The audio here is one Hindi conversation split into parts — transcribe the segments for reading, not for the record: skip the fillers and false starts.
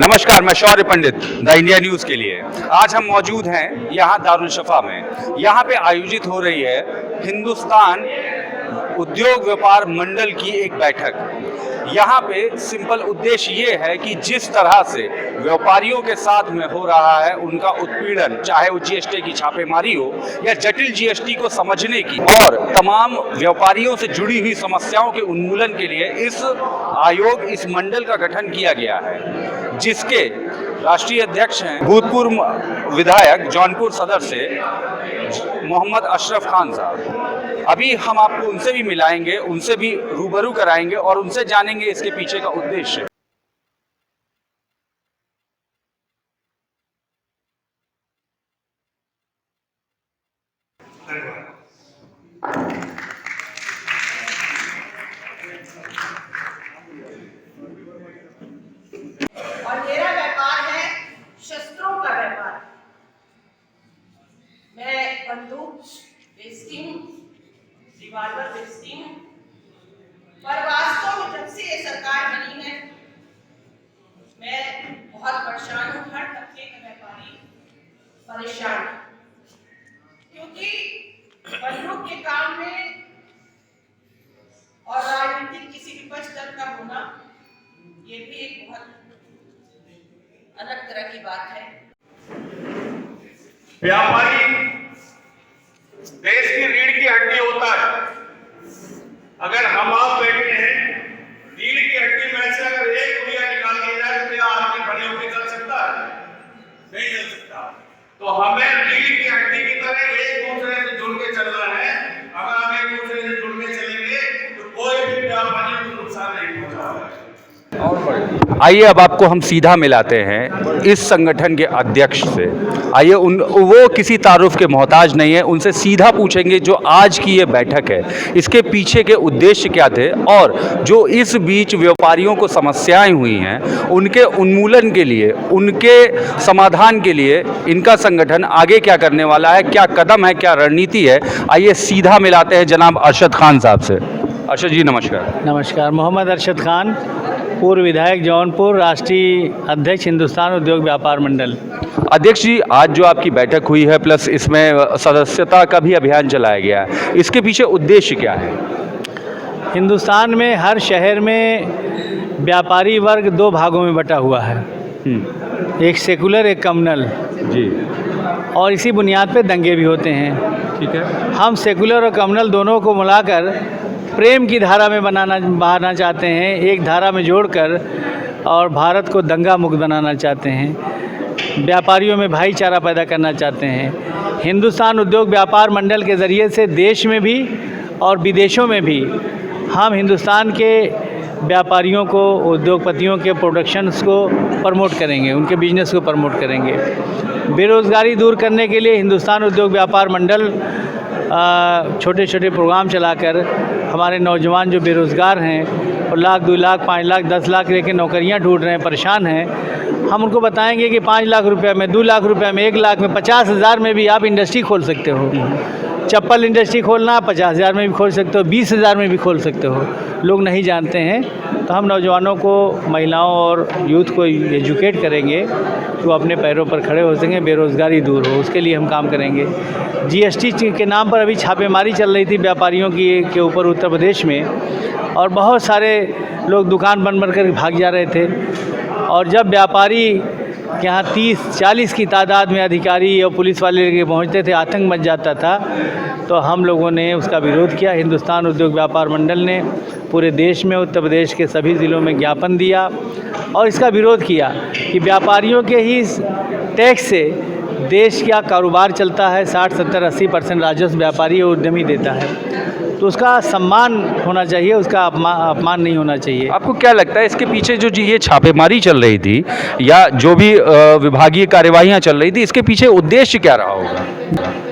नमस्कार, मैं शौर्य पंडित द इंडिया न्यूज़ के लिए। आज हम मौजूद हैं यहाँ दारुल शफा में। यहाँ पे आयोजित हो रही है हिंदुस्तान उद्योग व्यापार मंडल की एक बैठक। यहाँ पे सिंपल उद्देश्य ये है कि जिस तरह से व्यापारियों के साथ में हो रहा है उनका उत्पीड़न, चाहे वो जीएसटी की छापेमारी हो या जटिल जीएसटी को समझने की, और तमाम व्यापारियों से जुड़ी हुई समस्याओं के उन्मूलन के लिए इस मंडल का गठन किया गया है, जिसके राष्ट्रीय अध्यक्ष हैं भूतपूर्व विधायक जौनपुर सदर से मोहम्मद अशरफ खान साहब। अभी हम आपको उनसे भी मिलाएंगे, उनसे भी रूबरू कराएंगे और उनसे जानेंगे इसके पीछे का उद्देश्य। और मेरा व्यापार है शस्त्रों का व्यापार। मैं बंदूक बेचती हूँ, रिवॉल्वर बेचती हूँ, पर वास्तव में जब से ये सरकार बनी है मैं बहुत परेशान हूँ। हर तबके का व्यापारी परेशान है, क्योंकि बंदूक के काम में और राजनीतिक किसी विपक्ष दल का होना ये भी एक बहुत अलग तरह की बात है। व्यापारी देश की रीढ़ की हड्डी होता है। अगर हम आप बैठे हैं, रीढ़ की हड्डी में से अगर एक रुपया निकाल दिया जाए तो क्या आदमी खड़े होकर चल सकता है? नहीं चल सकता। तो हमें रीढ़ की हड्डी की तरह एक दूसरे से जुड़ के चलना है। अगर हम एक दूसरे से जुड़ के चलेंगे तो कोई भी व्यापारी को नुकसान नहीं पहुंचाएगा। आइए अब आपको हम सीधा मिलाते हैं इस संगठन के अध्यक्ष से। आइए वो किसी तारुफ के मोहताज नहीं है, उनसे सीधा पूछेंगे जो आज की ये बैठक है इसके पीछे के उद्देश्य क्या थे, और जो इस बीच व्यापारियों को समस्याएं हुई हैं उनके उन्मूलन के लिए, उनके समाधान के लिए इनका संगठन आगे क्या करने वाला है, क्या कदम है, क्या रणनीति है। आइए सीधा मिलाते हैं जनाब अरशद खान साहब से। अरशद जी नमस्कार। नमस्कार। मोहम्मद अरशद खान, पूर्व विधायक जौनपुर, राष्ट्रीय अध्यक्ष हिंदुस्तान उद्योग व्यापार मंडल। अध्यक्ष जी, आज जो आपकी बैठक हुई है प्लस इसमें सदस्यता का भी अभियान चलाया गया है, इसके पीछे उद्देश्य क्या है? हिंदुस्तान में हर शहर में व्यापारी वर्ग दो भागों में बटा हुआ है, एक सेकुलर एक कम्युनल जी, और इसी बुनियाद पे दंगे भी होते हैं। ठीक है। हम सेकुलर और कम्युनल दोनों को मिलाकर प्रेम की धारा में बहाना चाहते हैं, एक धारा में जोड़कर, और भारत को दंगा मुक्त बनाना चाहते हैं, व्यापारियों में भाईचारा पैदा करना चाहते हैं। हिंदुस्तान उद्योग व्यापार मंडल के ज़रिए से देश में भी और विदेशों में भी हम हिंदुस्तान के व्यापारियों को, उद्योगपतियों के प्रोडक्शंस को प्रमोट करेंगे, उनके बिजनेस को प्रमोट करेंगे। बेरोज़गारी दूर करने के लिए हिंदुस्तान उद्योग व्यापार मंडल छोटे छोटे प्रोग्राम चलाकर हमारे नौजवान जो बेरोज़गार हैं और लाख, 2 लाख, 5 लाख, 10 लाख लेके नौकरियां ढूंढ रहे हैं, परेशान हैं, हम उनको बताएंगे कि 5 लाख रुपए में, 2 लाख रुपए में, 1 लाख में, 50,000 में भी आप इंडस्ट्री खोल सकते हो। चप्पल इंडस्ट्री खोलना 50,000 में भी खोल सकते हो, 20,000 में भी खोल सकते हो। लोग नहीं जानते हैं, तो हम नौजवानों को, महिलाओं और यूथ को एजुकेट करेंगे कि वो अपने पैरों पर खड़े हो सकें, बेरोज़गारी दूर हो, उसके लिए हम काम करेंगे। जीएसटी के नाम पर अभी छापेमारी चल रही थी व्यापारियों के ऊपर उत्तर प्रदेश में, और बहुत सारे लोग दुकान बंद कर भाग जा रहे थे, और जब व्यापारी के यहाँ 30-40 की तादाद में अधिकारी और पुलिस वाले लेके पहुँचते थे, आतंक मच जाता था, तो हम लोगों ने उसका विरोध किया। हिंदुस्तान उद्योग व्यापार मंडल ने पूरे देश में, उत्तर प्रदेश के सभी ज़िलों में ज्ञापन दिया और इसका विरोध किया कि व्यापारियों के ही टैक्स से देश का कारोबार चलता है। 60, 70, 80% राजस्व व्यापारी और उद्यमी देता है, तो उसका सम्मान होना चाहिए, उसका अपमान नहीं होना चाहिए। आपको क्या लगता है इसके पीछे जो ये छापेमारी चल रही थी या जो भी विभागीय कार्यवाहियां चल रही थी, इसके पीछे उद्देश्य क्या रहा होगा?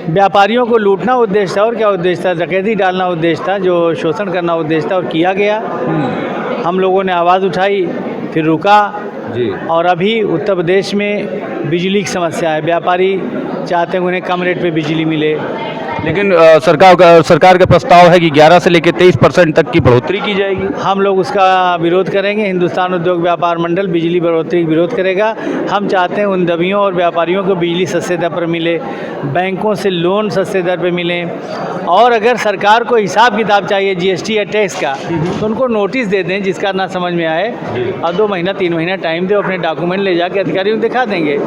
व्यापारियों को लूटना उद्देश्य था, और क्या उद्देश्य था? डकैती डालना उद्देश्य था, जो शोषण करना उद्देश्य था, और किया गया। हम लोगों ने आवाज़ उठाई, फिर रुका जी। और अभी उत्तर प्रदेश में बिजली की समस्या है, व्यापारी चाहते हैं उन्हें कम रेट पे बिजली मिले, लेकिन सरकार का प्रस्ताव है कि 11 से लेकर 23% तक की बढ़ोतरी की जाएगी। हम लोग उसका विरोध करेंगे। हिंदुस्तान उद्योग व्यापार मंडल बिजली बढ़ोतरी का विरोध करेगा। हम चाहते हैं उन दबियों और व्यापारियों को बिजली सस्ते दर पर मिले, बैंकों से लोन सस्ते दर पर मिलें, और अगर सरकार को हिसाब किताब चाहिए जीएसटी या टैक्स का तो उनको नोटिस दे दें जिसका ना समझ में आए, और 2 महीना 3 महीना टाइम दे, अपने डॉक्यूमेंट ले जाके अधिकारियों को दिखा देंगे।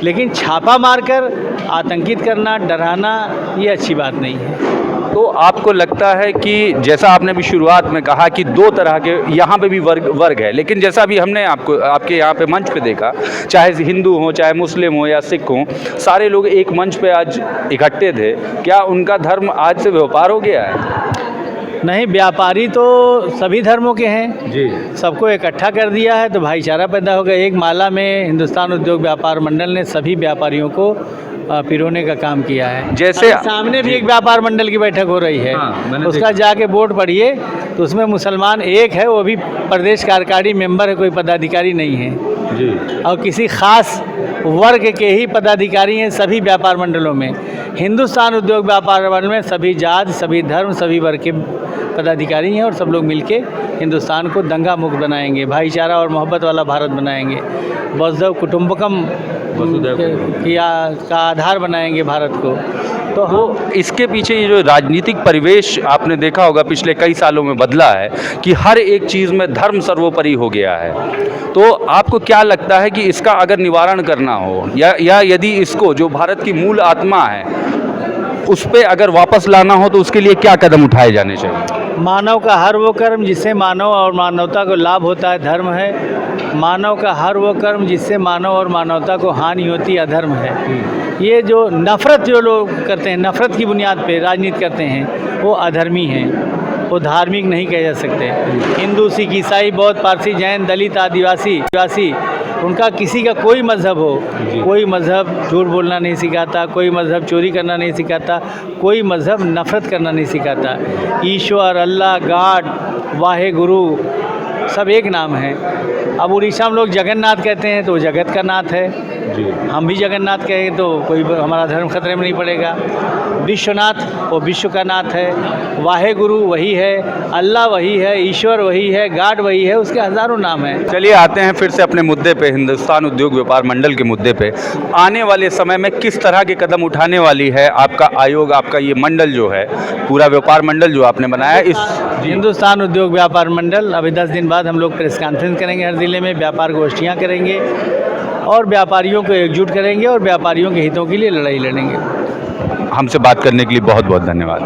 लेकिन छापा मारकर आतंकित करना, डराना, ये अच्छी बात नहीं है। तो आपको लगता है कि जैसा आपने भी शुरुआत में कहा कि 2 तरह के यहाँ पे भी वर्ग है, लेकिन जैसा भी हमने आपके यहाँ पे मंच पे देखा, चाहे हिंदू हो, चाहे मुस्लिम हो या सिख हो, सारे लोग एक मंच पे आज इकट्ठे थे। क्या उनका धर्म आज से व्यापार हो गया है? नहीं, व्यापारी तो सभी धर्मों के हैं जी। सबको इकट्ठा कर दिया है तो भाईचारा पैदा होगा। एक माला में हिंदुस्तान उद्योग व्यापार मंडल ने सभी व्यापारियों को पिरोने का काम किया है। जैसे सामने भी एक व्यापार मंडल की बैठक हो रही है, मैंने उसका जाके बोर्ड पढ़िए तो उसमें मुसलमान एक है, वो भी प्रदेश कार्यकारी मेंबर है, कोई पदाधिकारी नहीं है जी। और किसी खास वर्ग के ही पदाधिकारी हैं सभी व्यापार मंडलों में। हिंदुस्तान उद्योग व्यापार मंडल में सभी जाति, सभी धर्म, सभी वर्ग के पदाधिकारी हैं और सब लोग मिलके हिंदुस्तान को दंगा मुक्त बनाएंगे, भाईचारा और मोहब्बत वाला भारत बनाएंगे, वसुधैव कुटुंबकम का आधार बनाएंगे भारत को। तो इसके पीछे ये जो राजनीतिक परिवेश आपने देखा होगा पिछले कई सालों में बदला है कि हर एक चीज़ में धर्म सर्वोपरि हो गया है। तो आपको क्या लगता है कि इसका अगर निवारण करना हो या यदि इसको जो भारत की मूल आत्मा है उस पर अगर वापस लाना हो तो उसके लिए क्या कदम उठाए जाने चाहिए? मानव का हर वो कर्म जिससे मानव और मानवता को लाभ होता है धर्म है। मानव का हर वो कर्म जिससे मानव और मानवता को हानि होती है अधर्म है। ये जो नफ़रत जो लोग करते हैं, नफ़रत की बुनियाद पे राजनीति करते हैं, वो अधर्मी हैं, वो धार्मिक नहीं कहे जा सकते। हिंदू, सिख, ईसाई, बौद्ध, पारसी, जैन, दलित, आदिवासी, उनका किसी का कोई मज़हब हो, कोई मज़हब झूठ बोलना नहीं सिखाता, कोई मज़हब चोरी करना नहीं सिखाता, कोई मज़हब नफ़रत करना नहीं सिखाता। ईश्वर, अल्लाह, गॉड, वाहे गुरु सब एक नाम है। अब उड़ीसा में लोग जगन्नाथ कहते हैं तो जगत का नाथ है जी। हम भी जगन्नाथ कहें तो कोई हमारा धर्म खतरे में नहीं पड़ेगा। विश्वनाथ वो विश्व का नाथ है, वाहे गुरु वही है, अल्लाह वही है, ईश्वर वही है, गॉड वही है, उसके हज़ारों नाम हैं। चलिए आते हैं फिर से अपने मुद्दे पे, हिंदुस्तान उद्योग व्यापार मंडल के मुद्दे पे। आने वाले समय में किस तरह के कदम उठाने वाली है आपका आयोग, आपका ये मंडल जो है, पूरा व्यापार मंडल जो आपने बनाया इस हिंदुस्तान उद्योग व्यापार मंडल, अभी 10 दिन बाद हम लोग प्रेस कॉन्फ्रेंस करेंगे, हर ज़िले में व्यापार गोष्ठियाँ करेंगे और व्यापारियों को एकजुट करेंगे और व्यापारियों के हितों के लिए लड़ाई लड़ेंगे। हमसे बात करने के लिए बहुत बहुत धन्यवाद।